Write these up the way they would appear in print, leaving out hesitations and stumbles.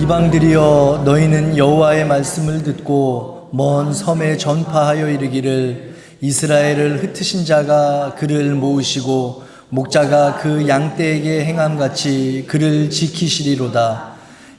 이방들이여 너희는 여호와의 말씀을 듣고 먼 섬에 전파하여 이르기를 이스라엘을 흩으신 자가 그를 모으시고 목자가 그 양떼에게 행함같이 그를 지키시리로다.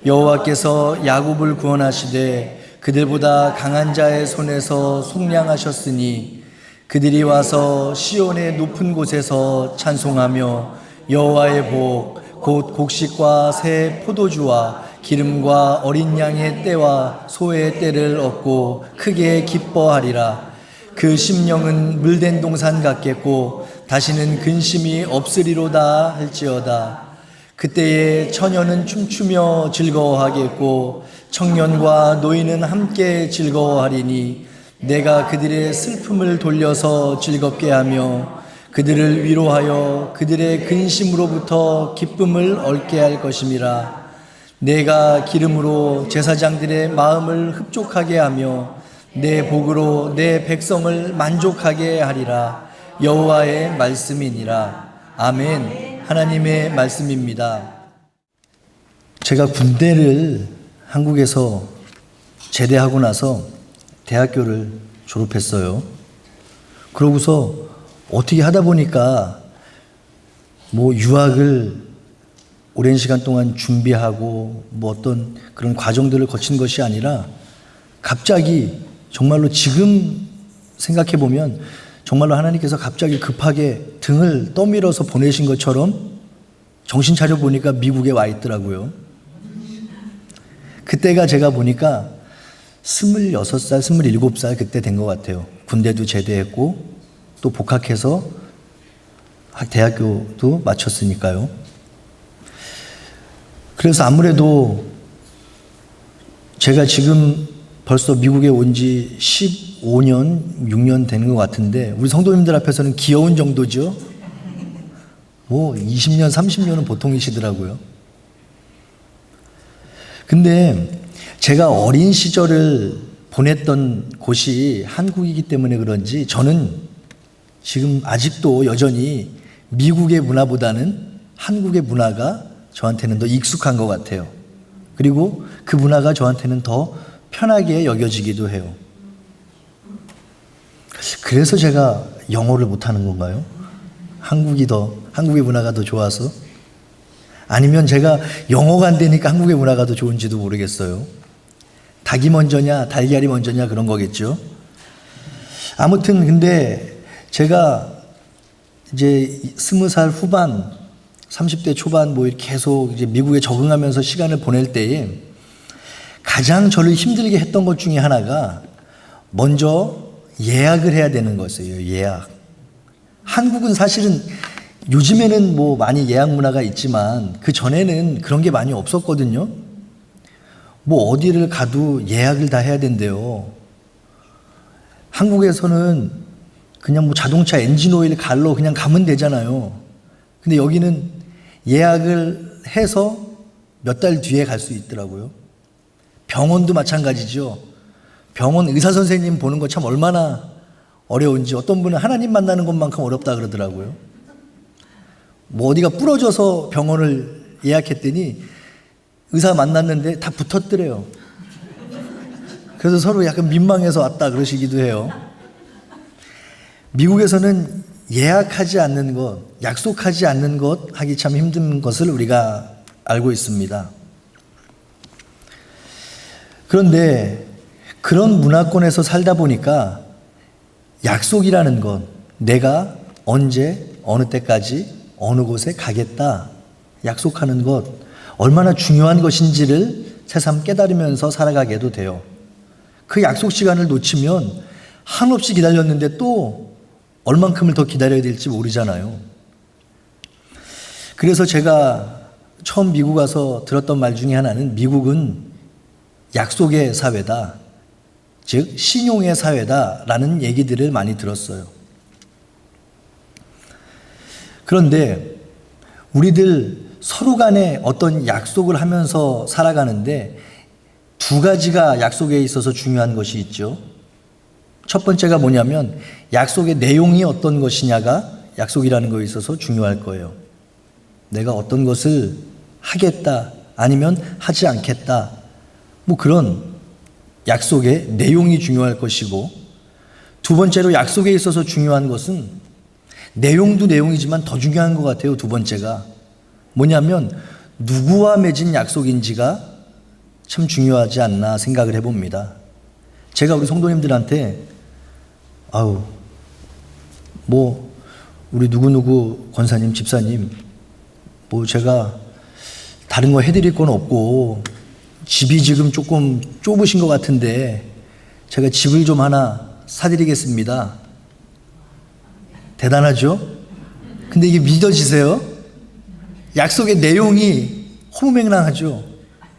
여호와께서 야곱을 구원하시되 그들보다 강한 자의 손에서 속량하셨으니 그들이 와서 시온의 높은 곳에서 찬송하며 여호와의 복 곧 곡식과 새 포도주와 기름과 어린 양의 떼와 소의 떼를 얻고 크게 기뻐하리라. 그 심령은 물된 동산 같겠고 다시는 근심이 없으리로다 할지어다. 그때에 처녀는 춤추며 즐거워하겠고 청년과 노인은 함께 즐거워하리니 내가 그들의 슬픔을 돌려서 즐겁게 하며 그들을 위로하여 그들의 근심으로부터 기쁨을 얻게 할 것임이라. 내가 기름으로 제사장들의 마음을 흡족하게 하며 내 복으로 내 백성을 만족하게 하리라. 여호와의 말씀이니라. 아멘. 하나님의 말씀입니다. 제가 군대를 한국에서 제대하고 나서 대학교를 졸업했어요. 그러고서 어떻게 하다 보니까 유학을 오랜 시간 동안 준비하고 어떤 그런 과정들을 거친 것이 아니라 갑자기 정말로 지금 생각해 보면 정말로 하나님께서 갑자기 급하게 등을 떠밀어서 보내신 것처럼 정신 차려 보니까 미국에 와 있더라고요. 그때가 제가 보니까 26살, 27살 그때 된 것 같아요. 군대도 제대했고 또 복학해서 대학교도 마쳤으니까요. 그래서 아무래도 제가 지금 벌써 미국에 온 지 15년, 6년 되는 것 같은데 우리 성도님들 앞에서는 귀여운 정도죠. 20년, 30년은 보통이시더라고요. 근데 제가 어린 시절을 보냈던 곳이 한국이기 때문에 그런지 저는 지금 아직도 여전히 미국의 문화보다는 한국의 문화가 저한테는 더 익숙한 것 같아요. 그리고 그 문화가 저한테는 더 편하게 여겨지기도 해요. 그래서 제가 영어를 못하는 건가요? 한국의 문화가 더 좋아서? 아니면 제가 영어가 안 되니까 한국의 문화가 더 좋은지도 모르겠어요. 닭이 먼저냐 달걀이 먼저냐 그런 거겠죠. 아무튼 근데 제가 이제 20살 후반 30대 초반 이렇게 계속 이제 미국에 적응하면서 시간을 보낼 때에 가장 저를 힘들게 했던 것 중에 하나가 먼저 예약을 해야 되는 거였어요. 예약. 한국은 사실은 요즘에는 많이 예약 문화가 있지만 그 전에는 그런 게 많이 없었거든요. 어디를 가도 예약을 다 해야 된대요. 한국에서는 그냥 자동차 엔진 오일 갈러 그냥 가면 되잖아요. 근데 여기는 예약을 해서 몇 달 뒤에 갈 수 있더라고요. 병원도 마찬가지죠. 병원 의사 선생님 보는 거 참 얼마나 어려운지 어떤 분은 하나님 만나는 것만큼 어렵다 그러더라고요. 어디가 부러져서 병원을 예약했더니 의사 만났는데 다 붙었더래요. 그래서 서로 약간 민망해서 왔다 그러시기도 해요. 미국에서는 예약하지 않는 것, 약속하지 않는 것 하기 참 힘든 것을 우리가 알고 있습니다. 그런데 그런 문화권에서 살다 보니까 약속이라는 것, 내가 언제, 어느 때까지, 어느 곳에 가겠다 약속하는 것, 얼마나 중요한 것인지를 새삼 깨달으면서 살아가게도 돼요. 그 약속 시간을 놓치면 한없이 기다렸는데 또 얼만큼을 더 기다려야 될지 모르잖아요. 그래서 제가 처음 미국 와서 들었던 말 중에 하나는 미국은 약속의 사회다. 즉 신용의 사회다라는 얘기들을 많이 들었어요. 그런데 우리들 서로 간에 어떤 약속을 하면서 살아가는데 두 가지가 약속에 있어서 중요한 것이 있죠. 첫 번째가 뭐냐면 약속의 내용이 어떤 것이냐가 약속이라는 거에 있어서 중요할 거예요. 내가 어떤 것을 하겠다, 아니면 하지 않겠다. 뭐 그런 약속의 내용이 중요할 것이고, 두 번째로 약속에 있어서 중요한 것은 내용도 내용이지만 더 중요한 것 같아요. 두 번째가 뭐냐면 누구와 맺은 약속인지가 참 중요하지 않나 생각을 해봅니다. 제가 우리 성도님들한테 뭐 우리 누구누구 권사님, 집사님, 뭐 제가 다른 거 해드릴 건 없고 집이 지금 조금 좁으신 것 같은데 제가 집을 좀 하나 사드리겠습니다. 대단하죠? 근데 이게 믿어지세요? 약속의 내용이 허무맹랑하죠.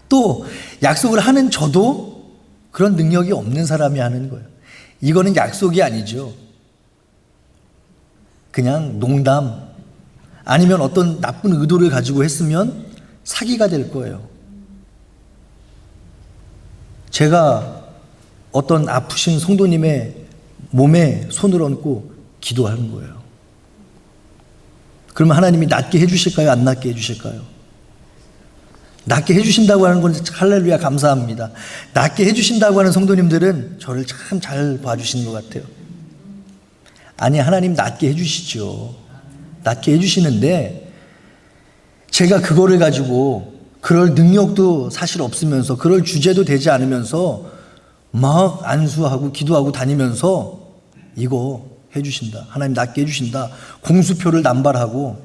또 약속을 하는 저도 그런 능력이 없는 사람이 하는 거예요. 이거는 약속이 아니죠. 그냥 농담, 아니면 어떤 나쁜 의도를 가지고 했으면 사기가 될 거예요. 제가 어떤 아프신 성도님의 몸에 손을 얹고 기도하는 거예요. 그러면 하나님이 낫게 해주실까요? 안 낫게 해주실까요? 낫게 해주신다고 하는 건 할렐루야 감사합니다. 낫게 해주신다고 하는 성도님들은 저를 참 잘 봐주시는 것 같아요. 아니, 하나님 낫게 해주시죠. 낫게 해주시는데 제가 그거를 가지고 그럴 능력도 사실 없으면서 그럴 주제도 되지 않으면서 막 안수하고 기도하고 다니면서 이거 해주신다, 하나님 낫게 해주신다, 공수표를 남발하고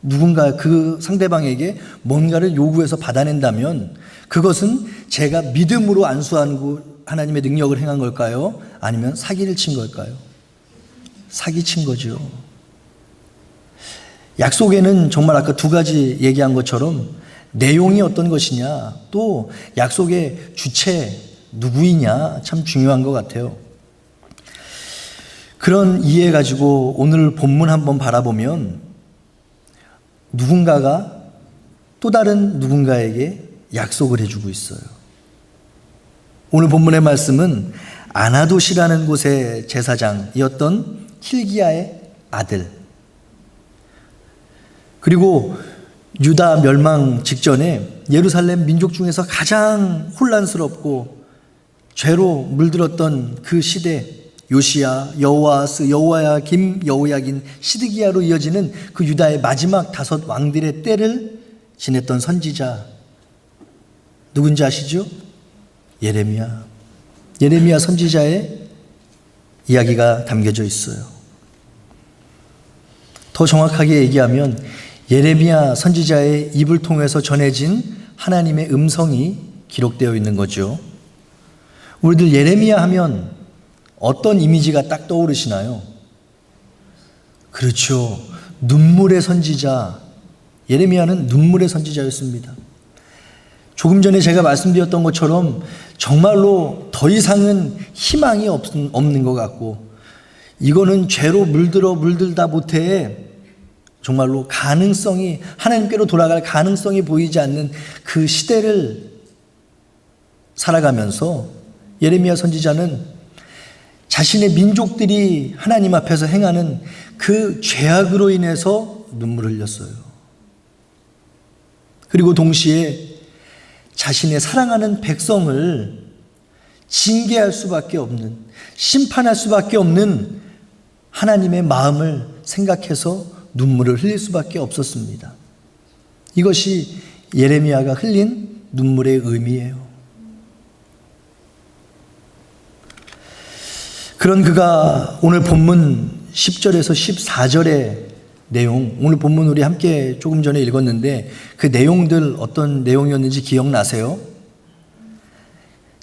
누군가 그 상대방에게 뭔가를 요구해서 받아낸다면 그것은 제가 믿음으로 안수하고 하나님의 능력을 행한 걸까요? 아니면 사기를 친 걸까요? 사기친 거죠. 약속에는 정말 아까 두 가지 얘기한 것처럼 내용이 어떤 것이냐, 또 약속의 주체 누구이냐 참 중요한 것 같아요. 그런 이해 가지고 오늘 본문 한번 바라보면 누군가가 또 다른 누군가에게 약속을 해주고 있어요. 오늘 본문의 말씀은 아나돗이라는 곳의 제사장이었던 hil기야의 아들, 그리고 유다 멸망 직전에 예루살렘 민족 중에서 가장 혼란스럽고 죄로 물들었던 그 시대, 요시야, 여호아스, 여호야김, 여호야긴, 시드기야로 이어지는 그 유다의 마지막 5 왕들의 때를 지냈던 선지자 누군지 아시죠? 예레미야 선지자의 이야기가 담겨져 있어요. 더 정확하게 얘기하면 예레미야 선지자의 입을 통해서 전해진 하나님의 음성이 기록되어 있는 거죠. 우리들 예레미야 하면 어떤 이미지가 딱 떠오르시나요? 그렇죠. 눈물의 선지자. 예레미야는 눈물의 선지자였습니다. 조금 전에 제가 말씀드렸던 것처럼 정말로 더 이상은 희망이 없는 것 같고, 이거는 죄로 물들다 못해 정말로 가능성이, 하나님께로 돌아갈 가능성이 보이지 않는 그 시대를 살아가면서 예레미야 선지자는 자신의 민족들이 하나님 앞에서 행하는 그 죄악으로 인해서 눈물을 흘렸어요. 그리고 동시에 자신의 사랑하는 백성을 징계할 수밖에 없는, 심판할 수밖에 없는 하나님의 마음을 생각해서 눈물을 흘릴 수밖에 없었습니다. 이것이 예레미야가 흘린 눈물의 의미예요. 그런 그가 오늘 본문 10절에서 14절의 내용, 오늘 본문 우리 함께 조금 전에 읽었는데 그 내용들 어떤 내용이었는지 기억나세요?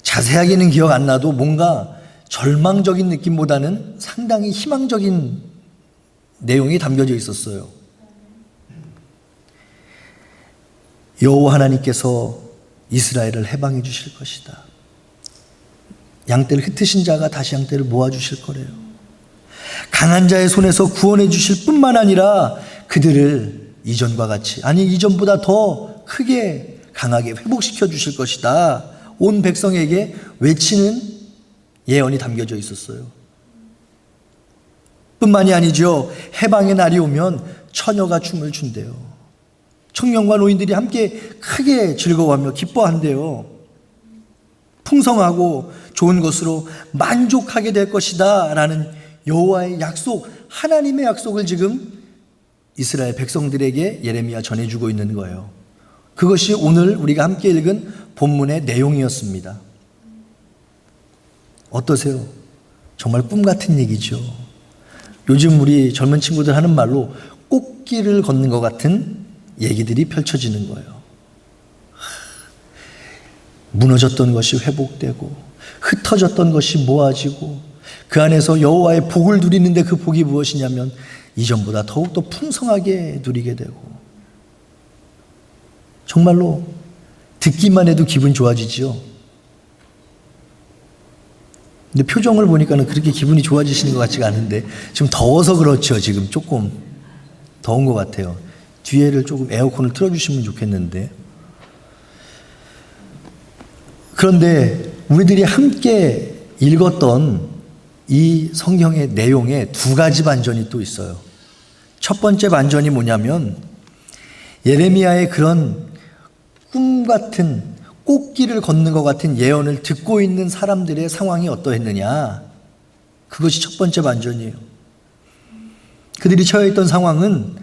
자세하게는 기억 안 나도 뭔가 절망적인 느낌보다는 상당히 희망적인 내용이 담겨져 있었어요. 여호와 하나님께서 이스라엘을 해방해 주실 것이다. 양떼를 흩으신 자가 다시 양떼를 모아 주실 거래요. 강한 자의 손에서 구원해 주실 뿐만 아니라 그들을 이전과 같이, 아니 이전보다 더 크게 강하게 회복시켜 주실 것이다. 온 백성에게 외치는 예언이 담겨져 있었어요. 뿐만이 아니죠. 해방의 날이 오면 처녀가 춤을 춘대요. 청년과 노인들이 함께 크게 즐거워하며 기뻐한대요. 풍성하고 좋은 것으로 만족하게 될 것이다 라는 여호와의 약속, 하나님의 약속을 지금 이스라엘 백성들에게 예레미야 전해주고 있는 거예요. 그것이 오늘 우리가 함께 읽은 본문의 내용이었습니다. 어떠세요? 정말 꿈 같은 얘기죠. 요즘 우리 젊은 친구들 하는 말로 꽃길을 걷는 것 같은 얘기들이 펼쳐지는 거예요. 무너졌던 것이 회복되고 흩어졌던 것이 모아지고 그 안에서 여호와의 복을 누리는데 그 복이 무엇이냐면 이전보다 더욱더 풍성하게 누리게 되고, 정말로 듣기만 해도 기분 좋아지죠. 근데 표정을 보니까는 그렇게 기분이 좋아지시는 것 같지가 않은데 지금 더워서 그렇죠. 지금 조금 더운 것 같아요. 뒤에를 조금 에어컨을 틀어주시면 좋겠는데. 그런데 우리들이 함께 읽었던 이 성경의 내용에 두 가지 반전이 또 있어요. 첫 번째 반전이 뭐냐면 예레미야의 그런 꿈 같은, 꽃길을 걷는 것 같은 예언을 듣고 있는 사람들의 상황이 어떠했느냐. 그것이 첫 번째 반전이에요. 그들이 처해 있던 상황은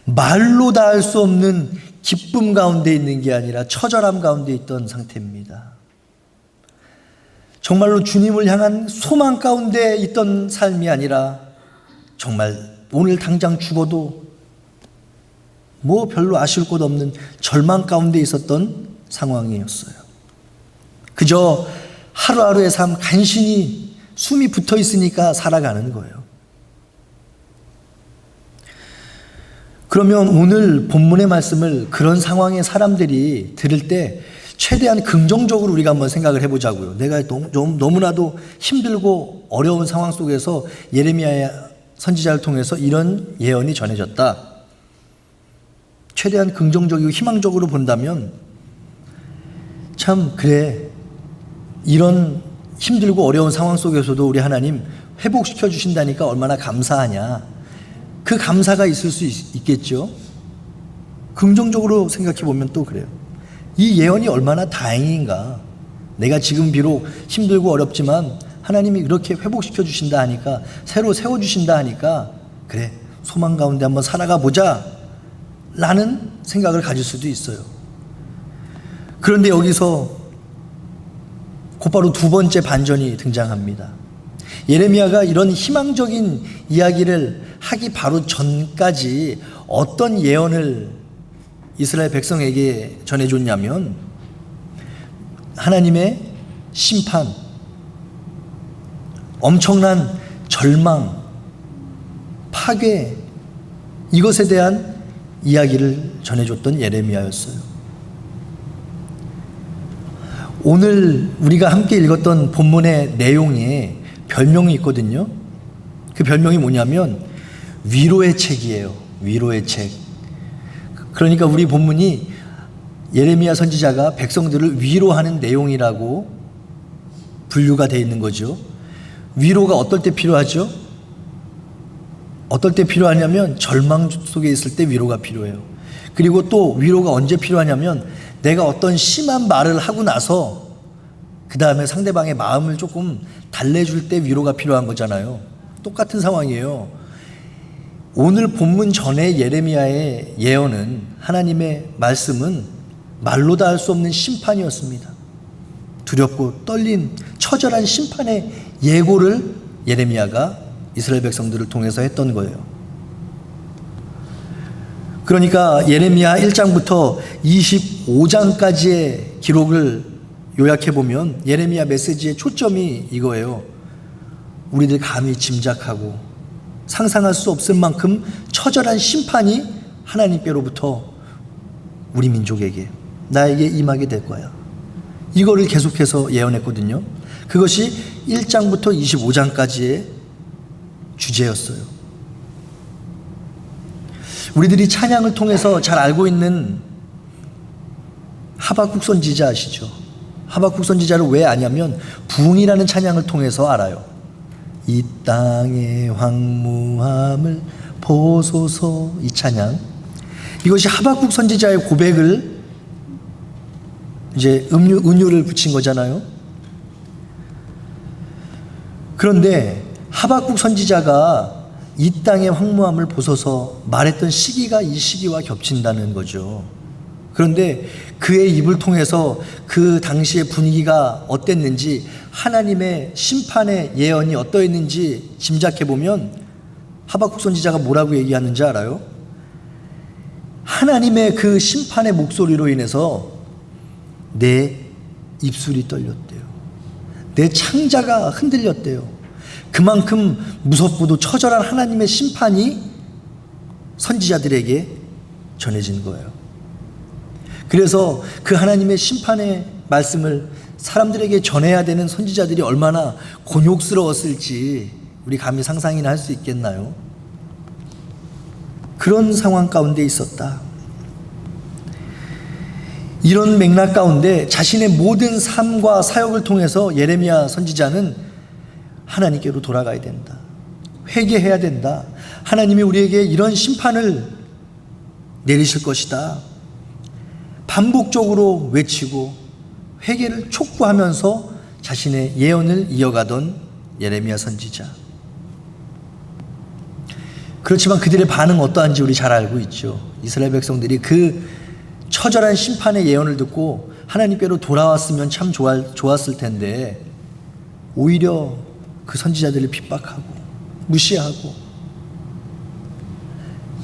말로 다 할 수 없는 기쁨 가운데 있는 게 아니라 처절함 가운데 있던 상태입니다. 정말로 주님을 향한 소망 가운데 있던 삶이 아니라 정말 오늘 당장 죽어도 뭐 별로 아쉬울 것 없는 절망 가운데 있었던 상황이었어요. 그저 하루하루의 삶 간신히 숨이 붙어 있으니까 살아가는 거예요. 그러면 오늘 본문의 말씀을 그런 상황의 사람들이 들을 때 최대한 긍정적으로 우리가 한번 생각을 해보자고요. 내가 너무나도 힘들고 어려운 상황 속에서 예레미야 선지자를 통해서 이런 예언이 전해졌다. 최대한 긍정적이고 희망적으로 본다면 참 그래, 이런 힘들고 어려운 상황 속에서도 우리 하나님 회복시켜 주신다니까 얼마나 감사하냐. 그 감사가 있을 수 있겠죠. 긍정적으로 생각해 보면 또 그래요. 이 예언이 얼마나 다행인가. 내가 지금 비록 힘들고 어렵지만 하나님이 이렇게 회복시켜 주신다 하니까, 새로 세워주신다 하니까 그래, 소망 가운데 한번 살아가 보자 라는 생각을 가질 수도 있어요. 그런데 여기서 곧바로 두 번째 반전이 등장합니다. 예레미야가 이런 희망적인 이야기를 하기 바로 전까지 어떤 예언을 이스라엘 백성에게 전해줬냐면 하나님의 심판, 엄청난 절망, 파괴, 이것에 대한 이야기를 전해줬던 예레미야였어요. 오늘 우리가 함께 읽었던 본문의 내용에 별명이 있거든요. 그 별명이 뭐냐면 위로의 책이에요. 위로의 책. 그러니까 우리 본문이 예레미야 선지자가 백성들을 위로하는 내용이라고 분류가 되어 있는 거죠. 위로가 어떨 때 필요하죠? 어떨 때 필요하냐면 절망 속에 있을 때 위로가 필요해요. 그리고 또 위로가 언제 필요하냐면 내가 어떤 심한 말을 하고 나서 그 다음에 상대방의 마음을 조금 달래줄 때 위로가 필요한 거잖아요. 똑같은 상황이에요. 오늘 본문 전에 예레미야의 예언은, 하나님의 말씀은 말로 다 할 수 없는 심판이었습니다. 두렵고 떨린 처절한 심판의 예고를 예레미야가 이스라엘 백성들을 통해서 했던 거예요. 그러니까 예레미야 1장부터 25장까지의 기록을 요약해보면 예레미야 메시지의 초점이 이거예요. 우리들 감히 짐작하고 상상할 수 없을 만큼 처절한 심판이 하나님께로부터 우리 민족에게, 나에게 임하게 될 거야. 이거를 계속해서 예언했거든요. 그것이 1장부터 25장까지의 주제였어요. 우리들이 찬양을 통해서 잘 알고 있는 하박국 선지자 아시죠? 하박국 선지자를 왜 아냐면 부흥이라는 찬양을 통해서 알아요. 이 땅의 황무함을 보소서, 이 찬양. 이것이 하박국 선지자의 고백을 이제 은유를 붙인 거잖아요. 그런데 하박국 선지자가 이 땅의 황무함을 보소서 말했던 시기가 이 시기와 겹친다는 거죠. 그런데 그의 입을 통해서 그 당시의 분위기가 어땠는지, 하나님의 심판의 예언이 어떠했는지 짐작해 보면 하박국 선지자가 뭐라고 얘기하는지 알아요? 하나님의 그 심판의 목소리로 인해서 내 입술이 떨렸대요. 내 창자가 흔들렸대요. 그만큼 무섭고도 처절한 하나님의 심판이 선지자들에게 전해진 거예요. 그래서 그 하나님의 심판의 말씀을 사람들에게 전해야 되는 선지자들이 얼마나 곤욕스러웠을지 우리 감히 상상이나 할 수 있겠나요? 그런 상황 가운데 있었다. 이런 맥락 가운데 자신의 모든 삶과 사역을 통해서 예레미야 선지자는 하나님께로 돌아가야 된다. 회개해야 된다. 하나님이 우리에게 이런 심판을 내리실 것이다. 반복적으로 외치고 회개를 촉구하면서 자신의 예언을 이어가던 예레미야 선지자. 그렇지만 그들의 반응 어떠한지 우리 잘 알고 있죠. 이스라엘 백성들이 그 처절한 심판의 예언을 듣고 하나님께로 돌아왔으면 참 좋았을 텐데 오히려 그 선지자들을 핍박하고 무시하고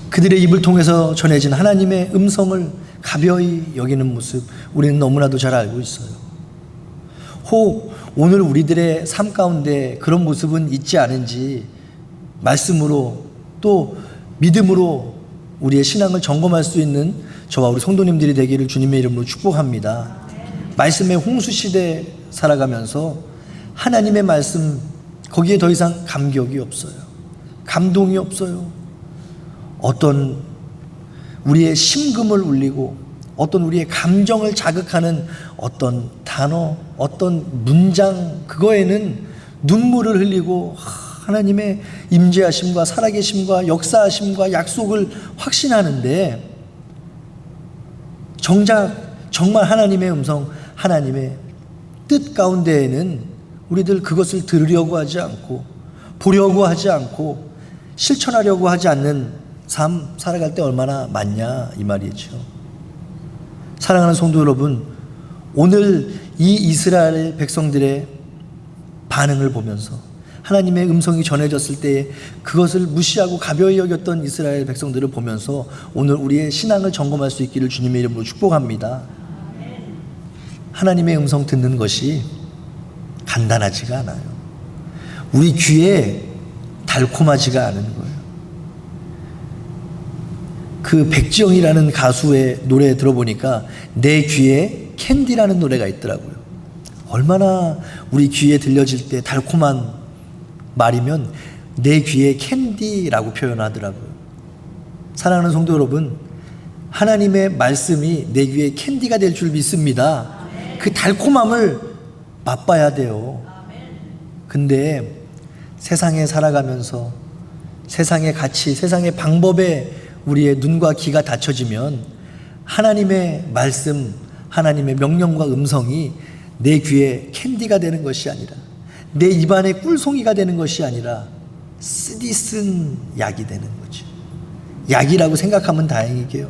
그들의 입을 통해서 전해진 하나님의 음성을 가벼이 여기는 모습, 우리는 너무나도 잘 알고 있어요. 혹 오늘 우리들의 삶 가운데 그런 모습은 있지 않은지 말씀으로 또 믿음으로 우리의 신앙을 점검할 수 있는 저와 우리 성도님들이 되기를 주님의 이름으로 축복합니다. 말씀의 홍수 시대에 살아가면서 하나님의 말씀, 거기에 더 이상 감격이 없어요. 감동이 없어요. 어떤 우리의 심금을 울리고 어떤 우리의 감정을 자극하는 어떤 단어, 어떤 문장, 그거에는 눈물을 흘리고 하나님의 임재하심과 살아계심과 역사하심과 약속을 확신하는데, 정작 정말 하나님의 음성, 하나님의 뜻 가운데에는 우리들 그것을 들으려고 하지 않고 보려고 하지 않고 실천하려고 하지 않는 삶 살아갈 때 얼마나 많냐 이 말이죠. 사랑하는 성도 여러분, 오늘 이 이스라엘 백성들의 반응을 보면서 하나님의 음성이 전해졌을 때 그것을 무시하고 가벼이 여겼던 이스라엘 백성들을 보면서 오늘 우리의 신앙을 점검할 수 있기를 주님의 이름으로 축복합니다. 하나님의 음성 듣는 것이 간단하지가 않아요. 우리 귀에 달콤하지가 않은 거예요. 그 백지영이라는 가수의 노래 들어보니까 내 귀에 캔디라는 노래가 있더라고요. 얼마나 우리 귀에 들려질 때 달콤한 말이면 내 귀에 캔디라고 표현하더라고요. 사랑하는 성도 여러분, 하나님의 말씀이 내 귀에 캔디가 될 줄 믿습니다. 그 달콤함을 맛봐야 돼요. 근데 세상에 살아가면서 세상의 가치, 세상의 방법에 우리의 눈과 귀가 닫혀지면 하나님의 말씀, 하나님의 명령과 음성이 내 귀에 캔디가 되는 것이 아니라, 내 입안에 꿀송이가 되는 것이 아니라 쓰디쓴 약이 되는 거죠. 약이라고 생각하면 다행이게요.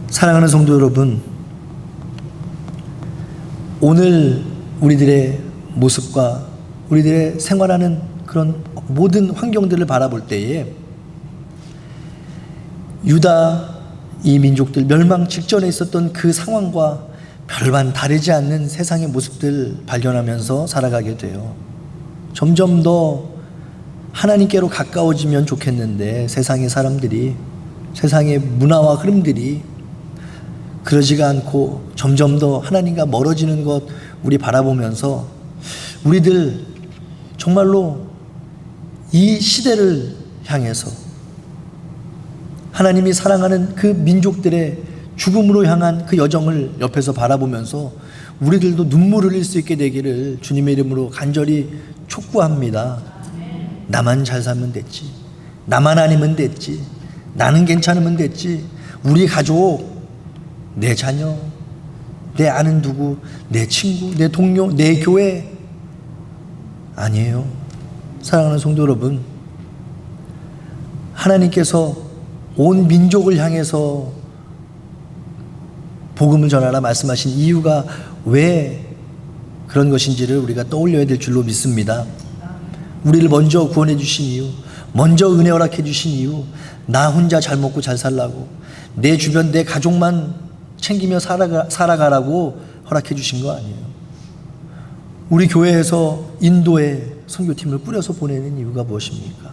사랑하는 성도 여러분, 오늘 우리들의 모습과 우리들의 생활하는 그런 모든 환경들을 바라볼 때에 유다 이 민족들 멸망 직전에 있었던 그 상황과 별반 다르지 않는 세상의 모습들 발견하면서 살아가게 돼요. 점점 더 하나님께로 가까워지면 좋겠는데 세상의 사람들이, 세상의 문화와 흐름들이 그러지가 않고 점점 더 하나님과 멀어지는 것 우리 바라보면서 우리들 정말로 이 시대를 향해서 하나님이 사랑하는 그 민족들의 죽음으로 향한 그 여정을 옆에서 바라보면서 우리들도 눈물을 흘릴 수 있게 되기를 주님의 이름으로 간절히 촉구합니다. 나만 잘 살면 됐지. 나만 아니면 됐지. 나는 괜찮으면 됐지. 우리 가족, 내 자녀, 내 아는 누구, 내 친구, 내 동료, 내 교회. 아니에요. 사랑하는 성도 여러분, 하나님께서 온 민족을 향해서 복음을 전하라 말씀하신 이유가 왜 그런 것인지를 우리가 떠올려야 될 줄로 믿습니다. 우리를 먼저 구원해 주신 이유, 먼저 은혜 허락해 주신 이유, 나 혼자 잘 먹고 잘 살라고, 내 주변 내 가족만 챙기며 살아가라고 허락해 주신 거 아니에요. 우리 교회에서 인도에 선교팀을 꾸려서 보내는 이유가 무엇입니까?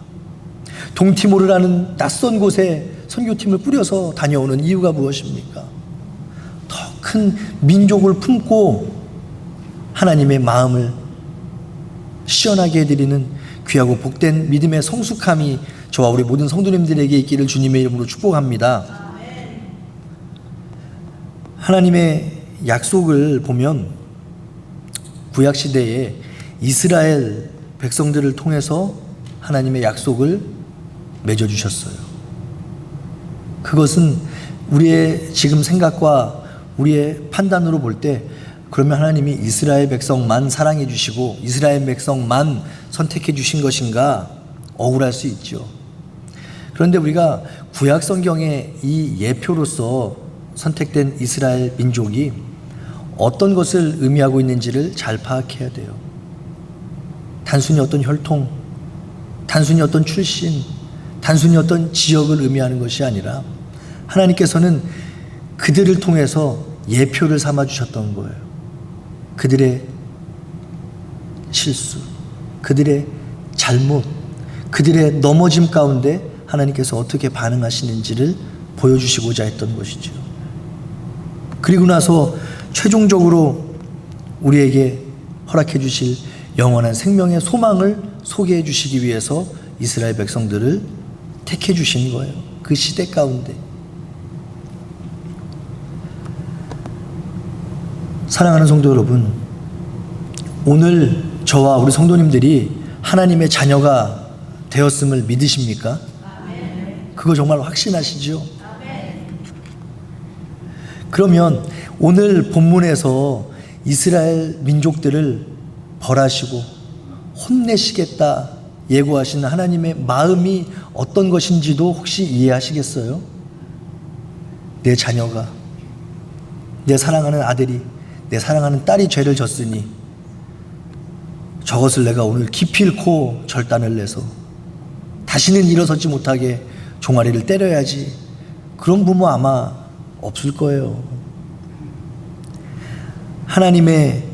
동티모르라는 낯선 곳에 선교팀을 꾸려서 다녀오는 이유가 무엇입니까? 더 큰 민족을 품고 하나님의 마음을 시원하게 해드리는 귀하고 복된 믿음의 성숙함이 저와 우리 모든 성도님들에게 있기를 주님의 이름으로 축복합니다. 하나님의 약속을 보면 구약시대에 이스라엘 백성들을 통해서 하나님의 약속을 맺어주셨어요. 그것은 우리의 지금 생각과 우리의 판단으로 볼 때 그러면 하나님이 이스라엘 백성만 사랑해 주시고 이스라엘 백성만 선택해 주신 것인가 억울할 수 있죠. 그런데 우리가 구약 성경의 이 예표로서 선택된 이스라엘 민족이 어떤 것을 의미하고 있는지를 잘 파악해야 돼요. 단순히 어떤 혈통, 단순히 어떤 출신, 단순히 어떤 지역을 의미하는 것이 아니라 하나님께서는 그들을 통해서 예표를 삼아 주셨던 거예요. 그들의 실수, 그들의 잘못, 그들의 넘어짐 가운데 하나님께서 어떻게 반응하시는지를 보여주시고자 했던 것이죠. 그리고 나서 최종적으로 우리에게 허락해 주실 영원한 생명의 소망을 소개해 주시기 위해서 이스라엘 백성들을 택해 주신 거예요. 그 시대 가운데. 사랑하는 성도 여러분, 오늘 저와 우리 성도님들이 하나님의 자녀가 되었음을 믿으십니까? 그거 정말 확신하시죠? 그러면 오늘 본문에서 이스라엘 민족들을 벌하시고 혼내시겠다 예고하신 하나님의 마음이 어떤 것인지도 혹시 이해하시겠어요? 내 자녀가, 내 사랑하는 아들이, 내 사랑하는 딸이 죄를 졌으니 저것을 내가 오늘 기필코 절단을 내서 다시는 일어서지 못하게 종아리를 때려야지. 그런 부모 아마 없을 거예요. 하나님의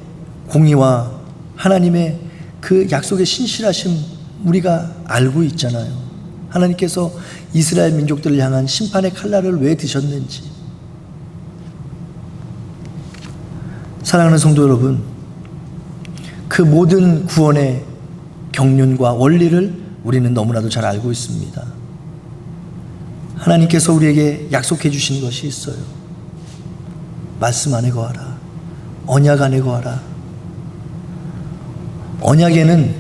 공의와 하나님의 그 약속의 신실하심 우리가 알고 있잖아요. 하나님께서 이스라엘 민족들을 향한 심판의 칼날을 왜 드셨는지. 사랑하는 성도 여러분, 그 모든 구원의 경륜과 원리를 우리는 너무나도 잘 알고 있습니다. 하나님께서 우리에게 약속해 주신 것이 있어요. 말씀 안에 거하라. 언약 안에 거하라. 언약에는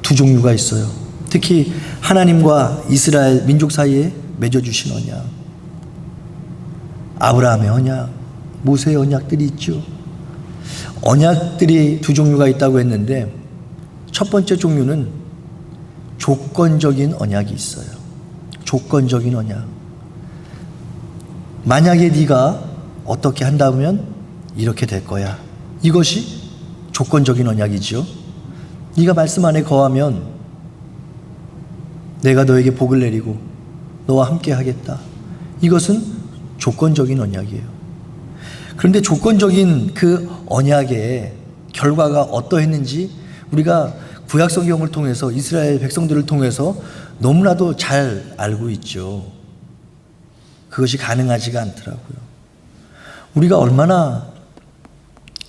두 종류가 있어요. 특히 하나님과 이스라엘 민족 사이에 맺어주신 언약, 아브라함의 언약, 모세의 언약들이 있죠. 언약들이 두 종류가 있다고 했는데 첫 번째 종류는 조건적인 언약이 있어요. 조건적인 언약. 만약에 네가 어떻게 한다면 이렇게 될 거야. 이것이 조건적인 언약이죠. 네가 말씀 안에 거하면 내가 너에게 복을 내리고 너와 함께 하겠다. 이것은 조건적인 언약이에요. 그런데 조건적인 그 언약의 결과가 어떠했는지 우리가 구약 성경을 통해서 이스라엘 백성들을 통해서 너무나도 잘 알고 있죠. 그것이 가능하지가 않더라고요. 우리가 얼마나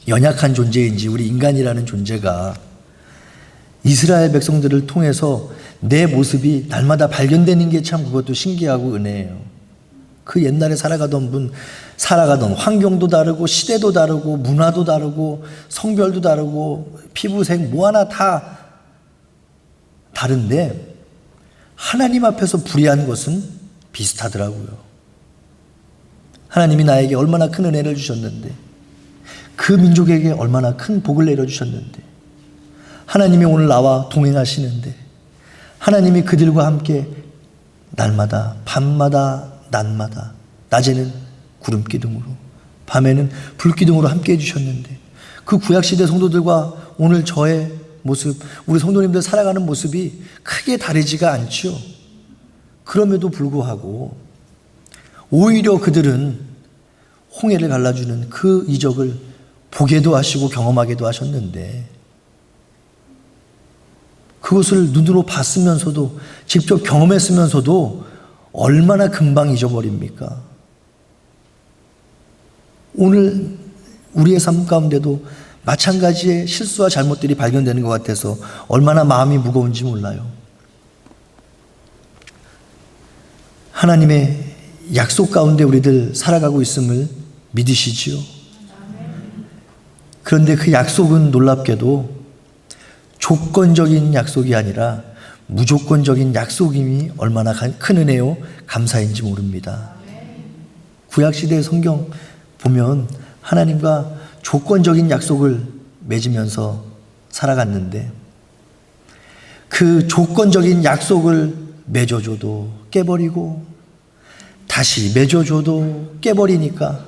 연약한 존재인지, 우리 인간이라는 존재가 이스라엘 백성들을 통해서 내 모습이 날마다 발견되는 게 참 그것도 신기하고 은혜예요. 그 옛날에 살아가던 환경도 다르고 시대도 다르고 문화도 다르고 성별도 다르고 피부색 뭐 하나 다 다른데 하나님 앞에서 불의한 것은 비슷하더라고요. 하나님이 나에게 얼마나 큰 은혜를 주셨는데, 그 민족에게 얼마나 큰 복을 내려주셨는데, 하나님이 오늘 나와 동행하시는데, 하나님이 그들과 함께 날마다 밤마다 낮마다, 낮에는 구름기둥으로 밤에는 불기둥으로 함께 해주셨는데, 그 구약시대 성도들과 오늘 저의 모습, 우리 성도님들 살아가는 모습이 크게 다르지가 않죠. 그럼에도 불구하고 오히려 그들은 홍해를 갈라주는 그 이적을 보게도 하시고 경험하게도 하셨는데, 그것을 눈으로 봤으면서도 직접 경험했으면서도 얼마나 금방 잊어버립니까? 오늘 우리의 삶 가운데도 마찬가지의 실수와 잘못들이 발견되는 것 같아서 얼마나 마음이 무거운지 몰라요. 하나님의 약속 가운데 우리들 살아가고 있음을 믿으시지요. 그런데 그 약속은 놀랍게도 조건적인 약속이 아니라 무조건적인 약속임이 얼마나 큰 은혜요 감사인지 모릅니다. 구약시대의 성경 보면 하나님과 조건적인 약속을 맺으면서 살아갔는데, 그 조건적인 약속을 맺어줘도 깨버리고 다시 맺어줘도 깨버리니까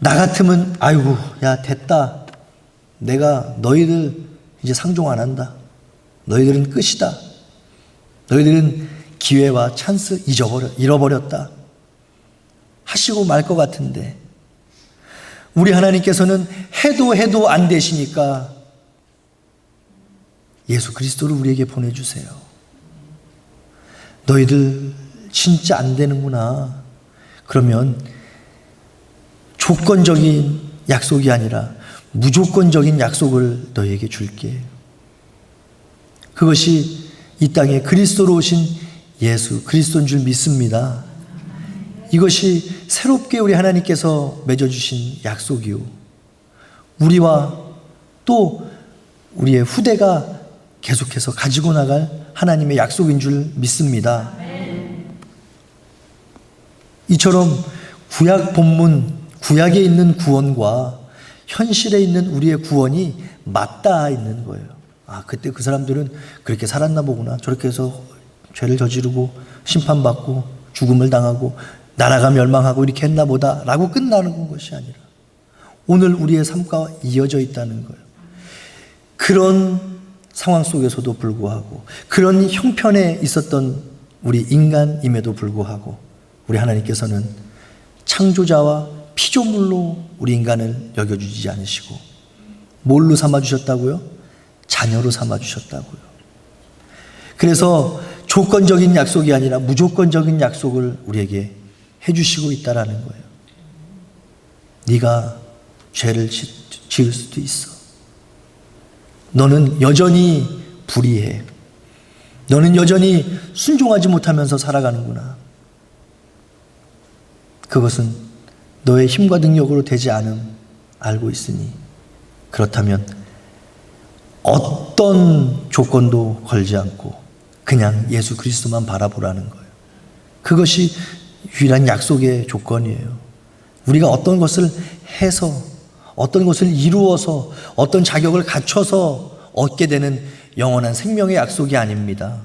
나 같으면 아이고 야 됐다, 내가 너희들 이제 상종 안 한다, 너희들은 끝이다, 너희들은 기회와 찬스 잃어버렸다 하시고 말 것 같은데, 우리 하나님께서는 해도 안 되시니까 예수 그리스도를 우리에게 보내주세요. 너희들 진짜 안 되는구나. 그러면 조건적인 약속이 아니라 무조건적인 약속을 너희에게 줄게. 그것이 이 땅에 그리스도로 오신 예수 그리스도인 줄 믿습니다. 이것이 새롭게 우리 하나님께서 맺어주신 약속이요, 우리와 또 우리의 후대가 계속해서 가지고 나갈 하나님의 약속인 줄 믿습니다. 이처럼 구약 본문, 구약에 있는 구원과 현실에 있는 우리의 구원이 맞닿아 있는 거예요. 아, 그때 그 사람들은 그렇게 살았나 보구나, 저렇게 해서 죄를 저지르고 심판받고 죽음을 당하고 나라가 멸망하고 이렇게 했나 보다 라고 끝나는 것이 아니라 오늘 우리의 삶과 이어져 있다는 거예요. 그런 상황 속에서도 불구하고, 그런 형편에 있었던 우리 인간임에도 불구하고 우리 하나님께서는 창조자와 피조물로 우리 인간을 여겨주지 않으시고 뭘로 삼아주셨다고요? 자녀로 삼아주셨다고요. 그래서 조건적인 약속이 아니라 무조건적인 약속을 우리에게 해주시고 있다라는 거예요. 네가 죄를 지을 수도 있어. 너는 여전히 불의해. 너는 여전히 순종하지 못하면서 살아가는구나. 그것은 너의 힘과 능력으로 되지 않음 알고 있으니, 그렇다면 어떤 조건도 걸지 않고 그냥 예수 그리스도만 바라보라는 거예요. 그것이 유일한 약속의 조건이에요. 우리가 어떤 것을 해서, 어떤 것을 이루어서, 어떤 자격을 갖춰서 얻게 되는 영원한 생명의 약속이 아닙니다.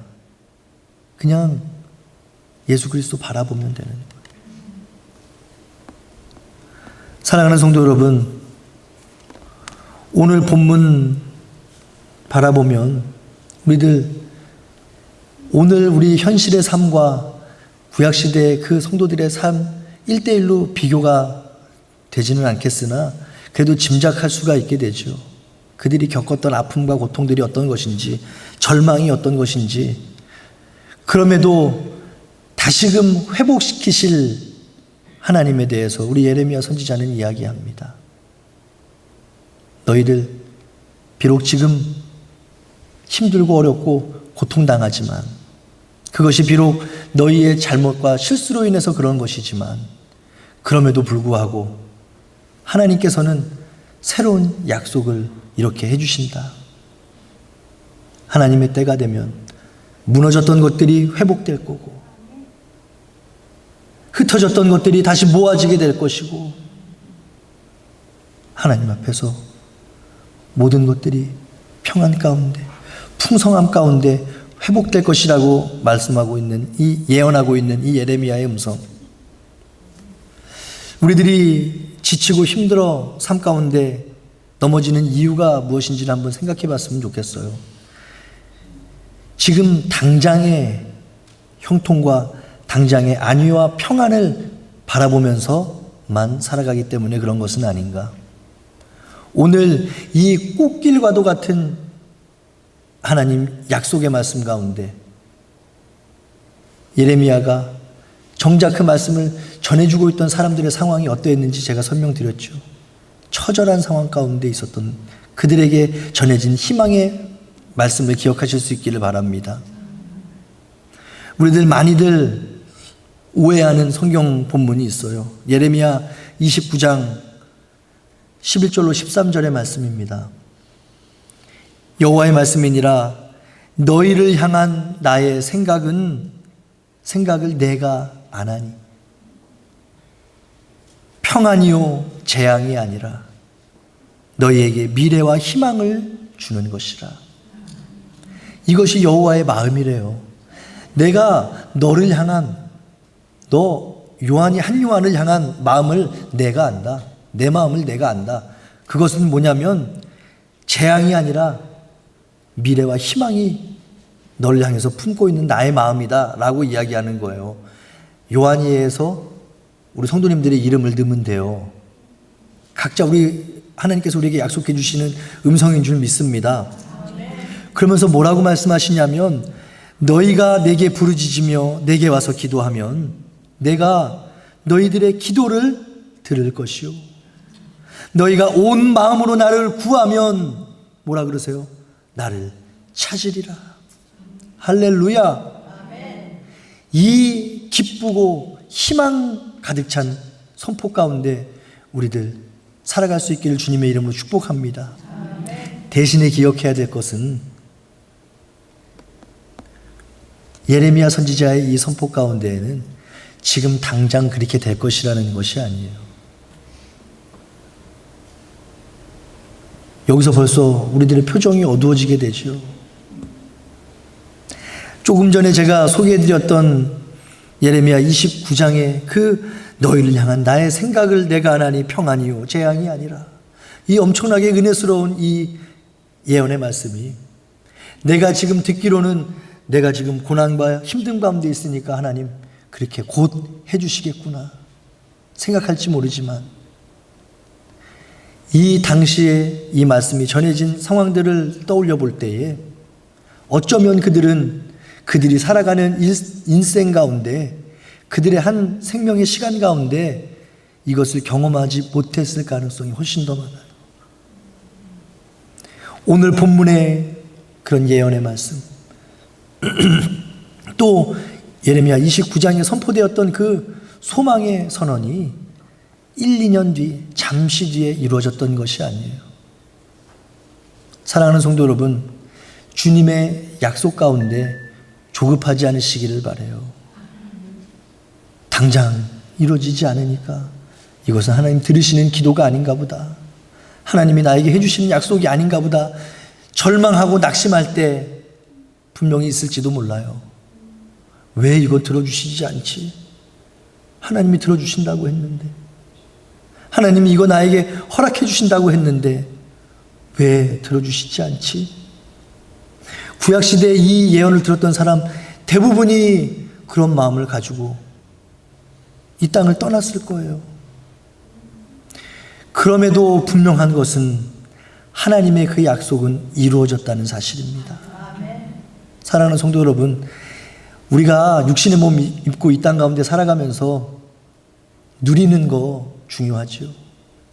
그냥 예수 그리스도 바라보면 되는 거예요. 사랑하는 성도 여러분, 오늘 본문 바라보면 우리들 오늘 우리 현실의 삶과 구약시대의 그 성도들의 삶 1대1로 비교가 되지는 않겠으나 그래도 짐작할 수가 있게 되죠. 그들이 겪었던 아픔과 고통들이 어떤 것인지, 절망이 어떤 것인지. 그럼에도 다시금 회복시키실 하나님에 대해서 우리 예레미야 선지자는 이야기합니다. 너희들 비록 지금 힘들고 어렵고 고통당하지만, 그것이 비록 너희의 잘못과 실수로 인해서 그런 것이지만, 그럼에도 불구하고 하나님께서는 새로운 약속을 이렇게 해주신다. 하나님의 때가 되면 무너졌던 것들이 회복될 거고, 흩어졌던 것들이 다시 모아지게 될 것이고, 하나님 앞에서 모든 것들이 평안 가운데, 풍성함 가운데 회복될 것이라고 말씀하고 있는, 예언하고 있는 이 예레미야의 음성. 우리들이 지치고 힘들어 삶 가운데 넘어지는 이유가 무엇인지를 한번 생각해 봤으면 좋겠어요. 지금 당장의 형통과 당장의 안위와 평안을 바라보면서만 살아가기 때문에 그런 것은 아닌가. 오늘 이 꽃길과도 같은 하나님 약속의 말씀 가운데 예레미야가 정작 그 말씀을 전해주고 있던 사람들의 상황이 어떠했는지 제가 설명드렸죠. 처절한 상황 가운데 있었던 그들에게 전해진 희망의 말씀을 기억하실 수 있기를 바랍니다. 우리들 많이들 오해하는 성경 본문이 있어요. 예레미야 29장 11절로 13절의 말씀입니다. 여호와의 말씀이니라 너희를 향한 나의 생각을 내가 아나니 평안이요 재앙이 아니라 너희에게 미래와 희망을 주는 것이라. 이것이 여호와의 마음이래요. 내가 너를 향한, 너 요한이 한 요한을 향한 마음을 내가 안다. 내 마음을 내가 안다. 그것은 뭐냐면 재앙이 아니라 미래와 희망이 너를 향해서 품고 있는 나의 마음이다 라고 이야기하는 거예요. 요한이에서 우리 성도님들의 이름을 넣으면 돼요. 각자 하나님께서 우리에게 약속해 주시는 음성인 줄 믿습니다. 그러면서 뭐라고 말씀하시냐면 너희가 내게 부르짖으며 내게 와서 기도하면 내가 너희들의 기도를 들을 것이요 너희가 온 마음으로 나를 구하면 뭐라 그러세요? 나를 찾으리라. 할렐루야. 이 기쁘고 희망 가득 찬 선포 가운데 우리들 살아갈 수 있기를 주님의 이름으로 축복합니다. 대신에 기억해야 될 것은 예레미야 선지자의 이 선포 가운데에는 지금 당장 그렇게 될 것이라는 것이 아니에요. 여기서 벌써 우리들의 표정이 어두워지게 되죠. 조금 전에 제가 소개해드렸던 예레미야 29장의 그 너희를 향한 나의 생각을 내가 아나니 평안이요 재앙이 아니라, 이 엄청나게 은혜스러운 이 예언의 말씀이 내가 지금 듣기로는 내가 지금 고난과 힘든 가운데 있으니까 하나님 그렇게 곧 해주시겠구나 생각할지 모르지만 이 당시에 이 말씀이 전해진 상황들을 떠올려 볼 때에 어쩌면 그들이 살아가는 인생 가운데 그들의 한 생명의 시간 가운데 이것을 경험하지 못했을 가능성이 훨씬 더 많아요. 오늘 본문의 그런 예언의 말씀 또 예레미야 29장에 선포되었던 그 소망의 선언이 1, 2년 뒤 잠시 뒤에 이루어졌던 것이 아니에요. 사랑하는 성도 여러분, 주님의 약속 가운데 조급하지 않으시기를 바라요. 당장 이루어지지 않으니까 이것은 하나님 들으시는 기도가 아닌가 보다, 하나님이 나에게 해주시는 약속이 아닌가 보다 절망하고 낙심할 때 분명히 있을지도 몰라요. 왜 이거 들어주시지 않지? 하나님이 들어주신다고 했는데, 하나님이 이거 나에게 허락해 주신다고 했는데 왜 들어주시지 않지? 구약시대에 이 예언을 들었던 사람 대부분이 그런 마음을 가지고 이 땅을 떠났을 거예요. 그럼에도 분명한 것은 하나님의 그 약속은 이루어졌다는 사실입니다. 사랑하는 성도 여러분, 우리가 육신의 몸 입고 이 땅 가운데 살아가면서 누리는 거 중요하죠.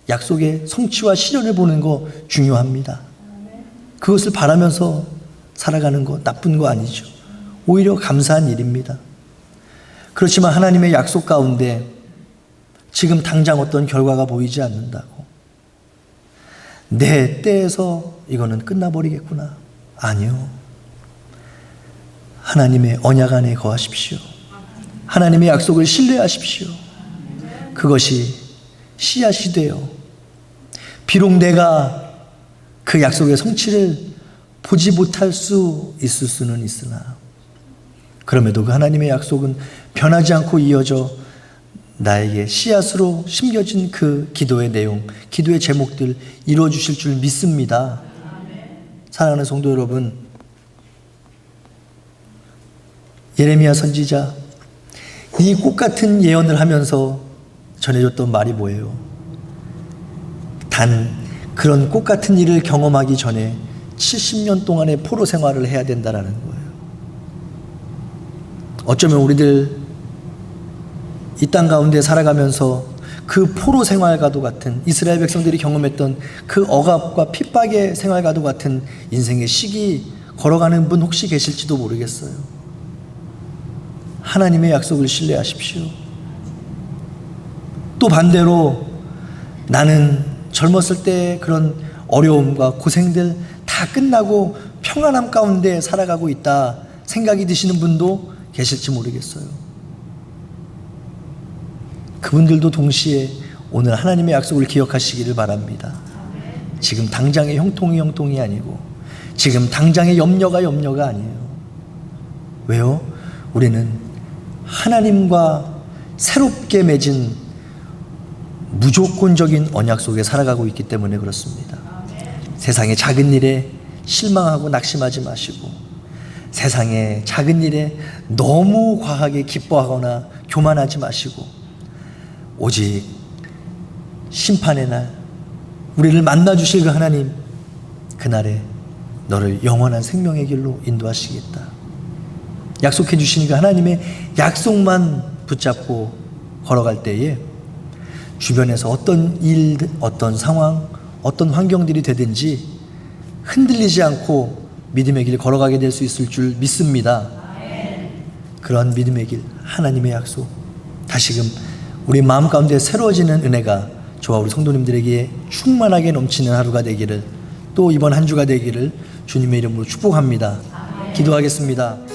약속의 성취와 실현을 보는 거 중요합니다. 그것을 바라면서 살아가는 거 나쁜 거 아니죠. 오히려 감사한 일입니다. 그렇지만 하나님의 약속 가운데 지금 당장 어떤 결과가 보이지 않는다고 내 때에서 이거는 끝나버리겠구나. 아니요. 하나님의 언약 안에 거하십시오. 하나님의 약속을 신뢰하십시오. 그것이 씨앗이 되어 비록 내가 그 약속의 성취를 보지 못할 수 있을 수는 있으나 그럼에도 그 하나님의 약속은 변하지 않고 이어져 나에게 씨앗으로 심겨진 그 기도의 내용, 기도의 제목들 이루어 주실 줄 믿습니다. 사랑하는 성도 여러분, 예레미야 선지자 이 꽃 같은 예언을 하면서 전해줬던 말이 뭐예요? 단 그런 꽃 같은 일을 경험하기 전에 70년 동안의 포로 생활을 해야 된다라는 거예요. 어쩌면 우리들 이 땅 가운데 살아가면서 그 포로 생활과도 같은 이스라엘 백성들이 경험했던 그 억압과 핍박의 생활과도 같은 인생의 시기 걸어가는 분 혹시 계실지도 모르겠어요. 하나님의 약속을 신뢰하십시오. 또 반대로 나는 젊었을 때 그런 어려움과 고생들 다 끝나고 평안함 가운데 살아가고 있다 생각이 드시는 분도 계실지 모르겠어요. 그분들도 동시에 오늘 하나님의 약속을 기억하시기를 바랍니다. 지금 당장의 형통이 아니고 지금 당장의 염려가 아니에요. 왜요? 우리는 하나님과 새롭게 맺은 무조건적인 언약 속에 살아가고 있기 때문에 그렇습니다. 세상의 작은 일에 실망하고 낙심하지 마시고 세상의 작은 일에 너무 과하게 기뻐하거나 교만하지 마시고 오직 심판의 날 우리를 만나 주실 그 하나님, 그날에 너를 영원한 생명의 길로 인도하시겠다 약속해 주신 그 하나님의 약속만 붙잡고 걸어갈 때에 주변에서 어떤 일, 어떤 상황, 어떤 환경들이 되든지 흔들리지 않고 믿음의 길 걸어가게 될 수 있을 줄 믿습니다. 그러한 믿음의 길, 하나님의 약속, 다시금 우리 마음 가운데 새로워지는 은혜가 저와 우리 성도님들에게 충만하게 넘치는 하루가 되기를, 또 이번 한 주가 되기를 주님의 이름으로 축복합니다. 기도하겠습니다.